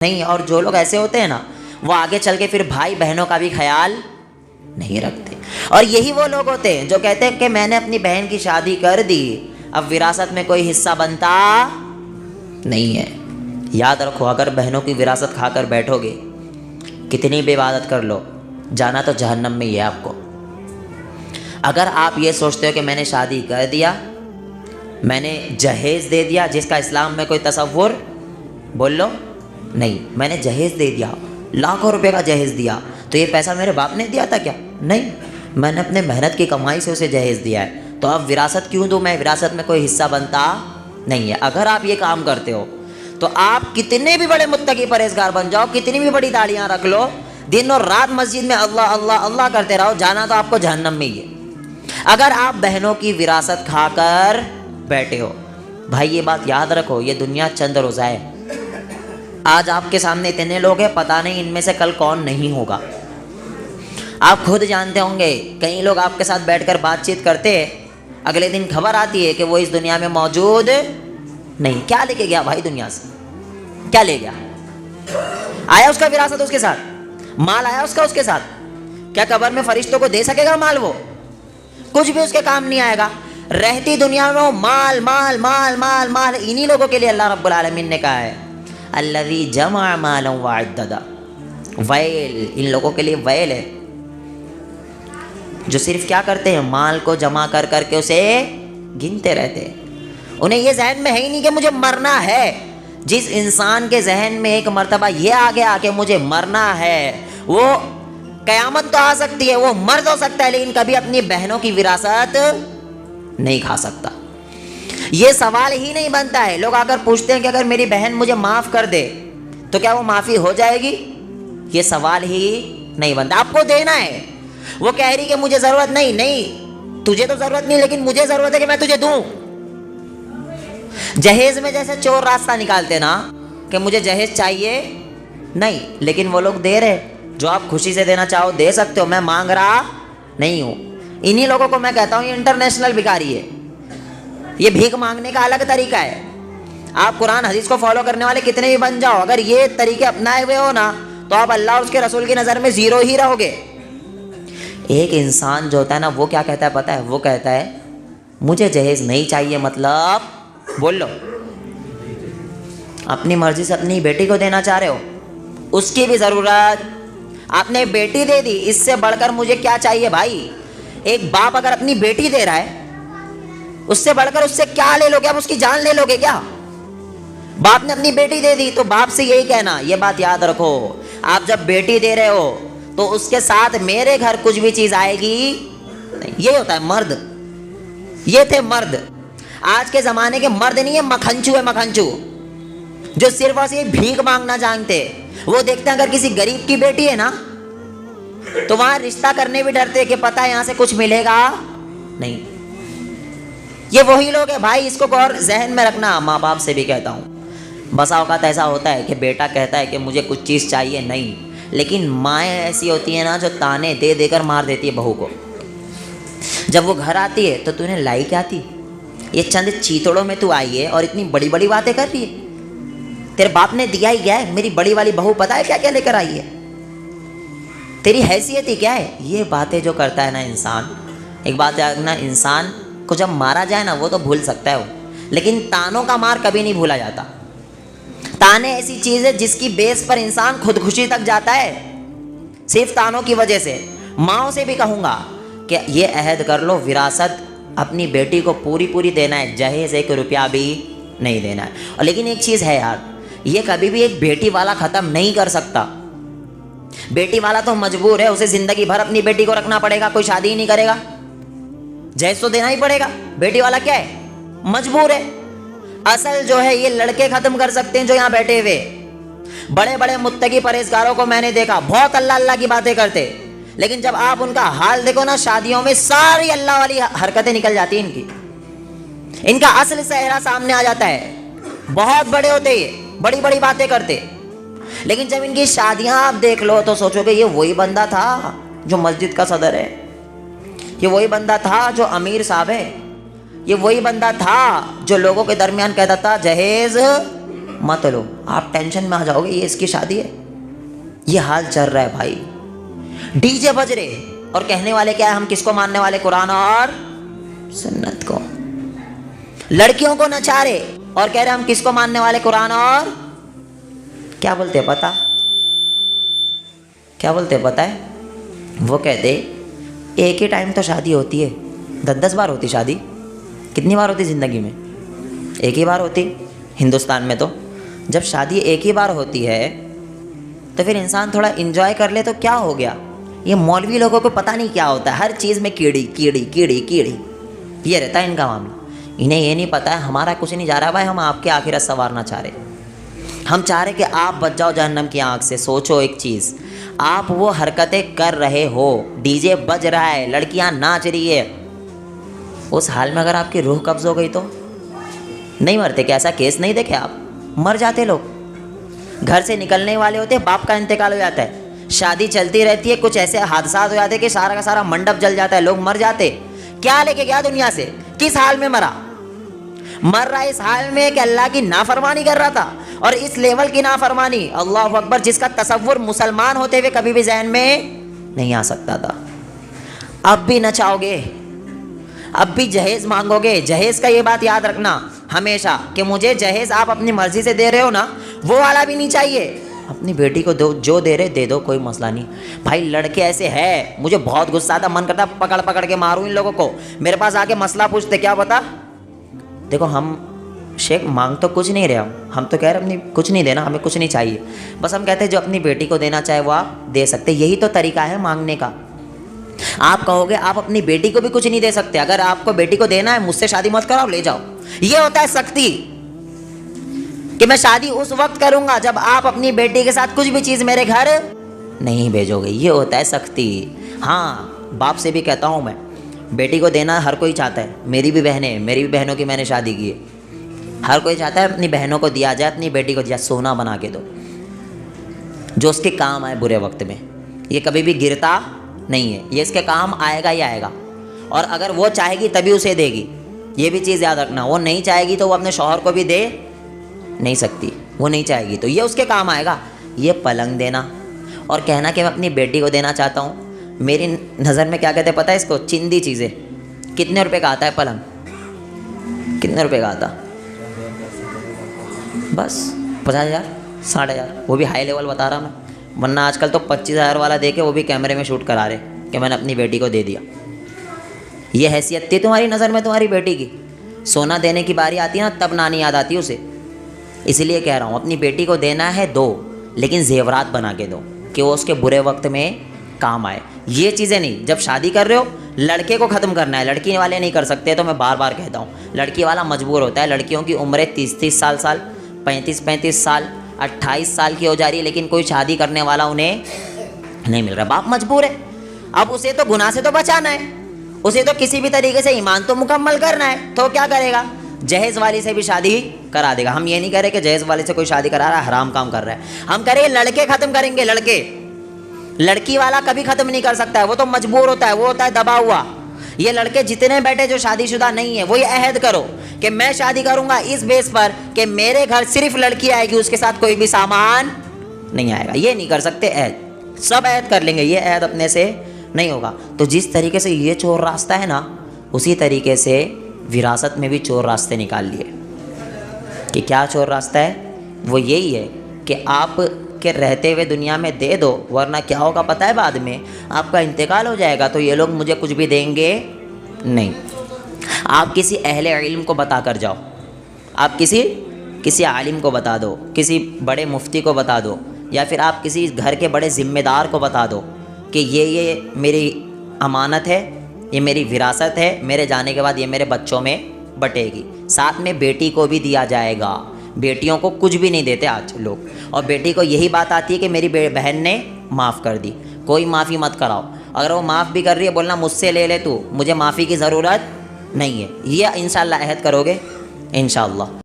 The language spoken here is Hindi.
नहीं। और जो लोग ऐसे होते हैं ना, वो आगे चल के फिर भाई बहनों का भी ख्याल नहीं रखते। और यही वो लोग होते हैं जो कहते हैं कि मैंने अपनी बहन की शादी कर दी, अब विरासत में कोई हिस्सा बनता नहीं है। याद रखो, अगर बहनों की विरासत खाकर बैठोगे, कितनी भी इबादत कर लो, जाना तो जहन्नम में ही है आपको। अगर आप ये सोचते हो कि मैंने शादी कर दिया, मैंने जहेज़ दे दिया, जिसका इस्लाम में कोई तसव्वुर, बोल लो नहीं, मैंने जहेज़ दे दिया, लाखों रुपए का जहेज़ दिया, तो ये पैसा मेरे बाप ने दिया था क्या? नहीं, मैंने अपने मेहनत की कमाई से उसे जहेज़ दिया है, तो अब विरासत क्यों दूँ मैं? विरासत में कोई हिस्सा बनता नहीं है। अगर आप ये काम करते हो तो आप कितने भी बड़े मुत्तकी परहेज़गार बन जाओ, कितनी भी बड़ी दाढ़ियाँ रख लो, दिन और रात मस्जिद में अल्लाह अल्लाह अल्लाह करते रहो, जाना तो आपको जहन्नम में ही है। अगर आप बहनों की विरासत खाकर बैठे हो, भाई ये बात याद रखो, ये दुनिया चंद रोज़ा है। आज आपके सामने इतने लोग हैं, पता नहीं इनमें से कल कौन नहीं होगा। आप खुद जानते होंगे, कई लोग आपके साथ बैठकर बातचीत करते हैं, अगले दिन खबर आती है कि वो इस दुनिया में मौजूद नहीं। क्या लेके गया भाई दुनिया से? क्या ले गया? आया उसका विरासत उसके साथ, माल आया उसका उसके साथ? क्या कब्र में फरिश्तों को दे सकेगा माल? वो कुछ भी उसके काम नहीं आएगा। रहती दुनिया में वो माल माल माल माल माल। इन्हीं लोगों के लिए अल्लाह रब्बुल आलमीन ने कहा है अल्लज़ी जमा मालन व अद्ददा, वैल, इन लोगों के लिए वैल है जो सिर्फ क्या करते हैं, माल को जमा कर करके उसे गिनते रहते हैं। उन्हें ये जहन में है ही नहीं कि मुझे मरना है। जिस इंसान के जहन में एक मर्तबा ये आ गया कि मुझे मरना है, वो कयामत तो आ सकती है, वो मर्द हो सकता है, लेकिन कभी अपनी बहनों की विरासत नहीं खा सकता। ये सवाल ही नहीं बनता है। लोग आकर पूछते हैं कि अगर मेरी बहन मुझे माफ़ कर दे तो क्या वो माफ़ी हो जाएगी? ये सवाल ही नहीं बनता। आपको देना है। वो कह रही कि मुझे ज़रूरत नहीं, नहीं तुझे तो ज़रूरत नहीं, लेकिन मुझे ज़रूरत है कि मैं तुझे दूँ। जहेज़ में जैसे चोर रास्ता निकालते ना कि मुझे जहेज़ चाहिए, नहीं, लेकिन वो लोग दे रहे। जो आप खुशी से देना चाहो दे सकते हो, मैं मांग रहा नहीं हूँ। इन्हीं लोगों को मैं कहता हूँ ये इंटरनेशनल भिखारी है। ये भीख मांगने का अलग तरीका है। आप कुरान हदीस को फॉलो करने वाले कितने भी बन जाओ, अगर ये तरीके अपनाए हुए हो ना, तो आप अल्लाह और उसके रसूल की नज़र में ज़ीरो ही रहोगे। एक इंसान जो होता है ना, वो क्या कहता है पता है? वो कहता है मुझे जहेज़ नहीं चाहिए, मतलब बोल लो, अपनी मर्जी से अपनी बेटी को देना चाह रहे हो, उसकी भी ज़रूरत, आपने बेटी दे दी, इससे बढ़कर मुझे क्या चाहिए भाई? एक बाप अगर अपनी बेटी दे रहा है, उससे बढ़कर उससे क्या ले लोगे? आप उसकी जान ले लोगे क्या? बाप ने अपनी बेटी दे दी तो बाप से यही कहना, ये बात याद रखो, आप जब बेटी दे रहे हो तो उसके साथ मेरे घर कुछ भी चीज़ आएगी नहीं। ये होता है मर्द। ये थे मर्द। आज के ज़माने के मर्द नहीं है, मखंचू है, मखंचू, जो सिर्फ और सिर्फ भीख मांगना जानते। वो देखते हैं अगर किसी गरीब की बेटी है ना, तो वहाँ रिश्ता करने भी डरते कि पता है यहाँ से कुछ मिलेगा नहीं। ये वही लोग हैं भाई, इसको और जहन में रखना। माँ बाप से भी कहता हूँ, बसा औकात ऐसा होता है कि बेटा कहता है कि मुझे कुछ चीज़ चाहिए नहीं, लेकिन माएँ ऐसी होती हैं ना जो ताने दे देकर मार देती है बहू को। जब वो घर आती है तो तूने लाई क्या थी? ये चंद चीतड़ों में तू आई है और इतनी बड़ी बड़ी बातें कर रही है। तेरे बाप ने दिया ही क्या है? मेरी बड़ी वाली बहू पता है क्या क्या लेकर आई है? तेरी हैसियत ही क्या है? ये बातें जो करता है ना इंसान, एक बात है ना, इंसान को जब मारा जाए ना वो तो भूल सकता है वो, लेकिन तानों का मार कभी नहीं भूला जाता। ताने ऐसी चीज़ है जिसकी बेस पर इंसान खुदकुशी तक जाता है, सिर्फ तानों की वजह से। माँओं से भी कहूँगा कि ये अहद कर लो, विरासत अपनी बेटी को पूरी पूरी देना है, जहेज़ एक रुपया भी नहीं देना है। और लेकिन एक चीज़ है यार, ये कभी भी एक बेटी वाला ख़त्म नहीं कर सकता। बेटी वाला तो मजबूर है, उसे ज़िंदगी भर अपनी बेटी को रखना पड़ेगा, कोई शादी ही नहीं करेगा, जहेज़ तो देना ही पड़ेगा। बेटी वाला क्या है? मजबूर है। असल जो है ये लड़के ख़त्म कर सकते हैं जो यहाँ बैठे हुए। बड़े बड़े मुत्तकी परहेज़गारों को मैंने देखा, बहुत अल्लाह अल्लाह की बातें करते, लेकिन जब आप उनका हाल देखो ना, शादियों में सारी अल्लाह वाली हरकतें निकल जाती हैं इनकी। इनका असल चेहरा सामने आ जाता है। बहुत बड़े होते ये, बड़ी बड़ी बातें करते, लेकिन जब इनकी शादियां आप देख लो तो सोचोगे ये वही बंदा था जो मस्जिद का सदर है, ये वही बंदा था जो अमीर साहब है, ये वही बंदा था जो लोगों के दरमियान कहता था जहेज़ मत लो, आप टेंशन में आ जाओगे, ये इसकी शादी है। ये हाल चल रहा है भाई। डीजे बज रहे और कहने वाले क्या है, हम किसको मानने वाले, कुरान और सुन्नत को। लड़कियों को नचा रहे और कह रहे हम किसको मानने वाले, कुरान और क्या बोलते हैं पता, क्या बोलते हैं पता है, वो कहते एक ही टाइम तो शादी होती है, 10-10 बार होती शादी। कितनी बार होती ज़िंदगी में, एक ही बार होती। हिंदुस्तान में तो जब शादी एक ही बार होती है तो फिर इंसान थोड़ा इन्जॉय कर ले तो क्या हो गया। ये मौलवी लोगों को पता नहीं क्या होता है, हर चीज़ में कीड़ी कीड़ी कीड़ी कीड़ी, ये रहता है इनका मामला। इन्हें ये नहीं पता है हमारा कुछ नहीं जा रहा भाई, हम आपके आखिरत संवारना चाह रहे, हम चाह रहे कि आप बच जाओ जहन्नम की आँख से। सोचो एक चीज़, आप वो हरकतें कर रहे हो, डीजे बज रहा है, लड़कियां नाच रही है, उस हाल में अगर आपकी रूह कब्ज हो गई तो नहीं मरते क्या? ऐसा केस नहीं देखे आप? मर जाते लोग। घर से निकलने वाले होते, बाप का इंतकाल हो जाता है, शादी चलती रहती है, कुछ ऐसे हादसा हो जाते कि सारा का सारा मंडप जल जाता है, लोग मर जाते। क्या लेके गया दुनिया से? किस हाल में मरा? मर रहा इस हाल में कि अल्लाह की नाफरमानी कर रहा था, और इस लेवल की नाफरमानी, अल्लाह अकबर, जिसका तसव्वुर मुसलमान होते हुए कभी भी जहन में नहीं आ सकता था। अब भी नचाओगे, अब भी जहेज मांगोगे। जहेज का ये बात याद रखना हमेशा कि मुझे जहेज आप अपनी मर्जी से दे रहे हो ना, वो वाला भी नहीं चाहिए। अपनी बेटी को दो, जो दे रहे दे दो, कोई मसला नहीं। भाई लड़के ऐसे है, मुझे बहुत गुस्सा आता, मन करता पकड़ पकड़ के मारूं इन लोगों को। मेरे पास आके मसला पूछते, क्या बता, देखो हम शेख मांग तो कुछ नहीं रहे, हम तो कह रहे अपनी कुछ नहीं देना, हमें कुछ नहीं चाहिए, बस हम कहते हैं जो अपनी बेटी को देना चाहे वो आप दे सकते। यही तो तरीका है मांगने का। आप कहोगे आप अपनी बेटी को भी कुछ नहीं दे सकते, अगर आपको बेटी को देना है मुझसे शादी मत कराओ, ले जाओ। ये होता है सख्ती, कि मैं शादी उस वक्त करूंगा जब आप अपनी बेटी के साथ कुछ भी चीज़ मेरे घर नहीं भेजोगे। ये होता है सख्ती। हाँ, बाप से भी कहता हूँ मैं, बेटी को देना हर कोई चाहता है, मेरी भी बहनें हैं, मेरी भी बहनों की मैंने शादी की है, हर कोई चाहता है अपनी बहनों को दिया जाए, अपनी बेटी को दिया, सोना बना के दो जो उसके काम आए बुरे वक्त में। ये कभी भी गिरता नहीं है, ये इसके काम आएगा ही आएगा। और अगर वो चाहेगी तभी उसे देगी, ये भी चीज़ याद रखना। वो नहीं चाहेगी तो वो अपने शौहर को भी दे नहीं सकती, वो नहीं चाहेगी तो ये उसके काम आएगा। ये पलंग देना और कहना कि मैं अपनी बेटी को देना चाहता हूँ, मेरी नज़र में क्या कहते हैं पता है इसको, चिंदी चीज़ें। कितने रुपए का आता है पलंग? कितने रुपए का आता? बस 50,000, 60,000, वो भी हाई लेवल बता रहा मैं, वरना आजकल तो 25,000 वाला देके वो भी कैमरे में शूट करा रहे कि मैंने अपनी बेटी को दे दिया। ये हैसियत थी तुम्हारी नज़र में तुम्हारी बेटी की? सोना देने की बारी आती है ना, तब नानी याद आती है उसे। इसलिए कह रहा हूँ, अपनी बेटी को देना है दो, लेकिन जेवरात बना के दो कि वो उसके बुरे वक्त में काम आए। ये चीज़ें नहीं। जब शादी कर रहे हो लड़के को ख़त्म करना है, लड़की वाले नहीं कर सकते। तो मैं बार बार कहता हूँ, लड़की वाला मजबूर होता है। लड़कियों की उम्रें 30-30 साल, 35-35 साल, 28 साल की हो जा रही है, लेकिन कोई शादी करने वाला उन्हें नहीं मिल रहा। बाप मजबूर है, अब उसे तो गुनाह से तो बचाना है, उसे तो किसी भी तरीके से ईमान तो मुकम्मल करना है। तो क्या करेगा? जहेज वाली से भी शादी करा देगा। हम ये नहीं कह रहे कि जहेज वाले से कोई शादी करा रहा है हराम काम कर रहा है, हम करेंगे लड़के ख़त्म करेंगे। लड़के, लड़की वाला कभी ख़त्म नहीं कर सकता है, वो तो मजबूर होता है, वो होता है दबा हुआ। ये लड़के जितने बैठे जो शादीशुदा नहीं है, वही अहद करो कि मैं शादी करूंगा इस बेस पर कि मेरे घर सिर्फ लड़की आएगी, उसके साथ कोई भी सामान नहीं आएगा। ये नहीं कर सकते अहद, सब अहद कर लेंगे, ये अहद अपने से नहीं होगा। तो जिस तरीके से ये चोर रास्ता है ना, उसी तरीके से विरासत में भी चोर रास्ते निकाल लिए। कि क्या चोर रास्ता है? वो यही है कि आप के रहते हुए दुनिया में दे दो, वरना क्या होगा पता है? बाद में आपका इंतकाल हो जाएगा तो ये लोग मुझे कुछ भी देंगे नहीं। आप किसी अहले इल्म को बता कर जाओ, आप किसी आलिम को बता दो, किसी बड़े मुफ्ती को बता दो, या फिर आप किसी घर के बड़े ज़िम्मेदार को बता दो कि ये मेरी अमानत है, ये मेरी विरासत है, मेरे जाने के बाद ये मेरे बच्चों में बटेगी। साथ में बेटी को भी दिया जाएगा। बेटियों को कुछ भी नहीं देते आज लोग, और बेटी को यही बात आती है कि मेरी बहन ने माफ़ कर दी। कोई माफ़ी मत कराओ, अगर वो माफ़ भी कर रही है बोलना मुझसे ले ले तू, मुझे माफ़ी की ज़रूरत नहीं है। ये इंशाअल्लाह अहद करोगे इंशाअल्लाह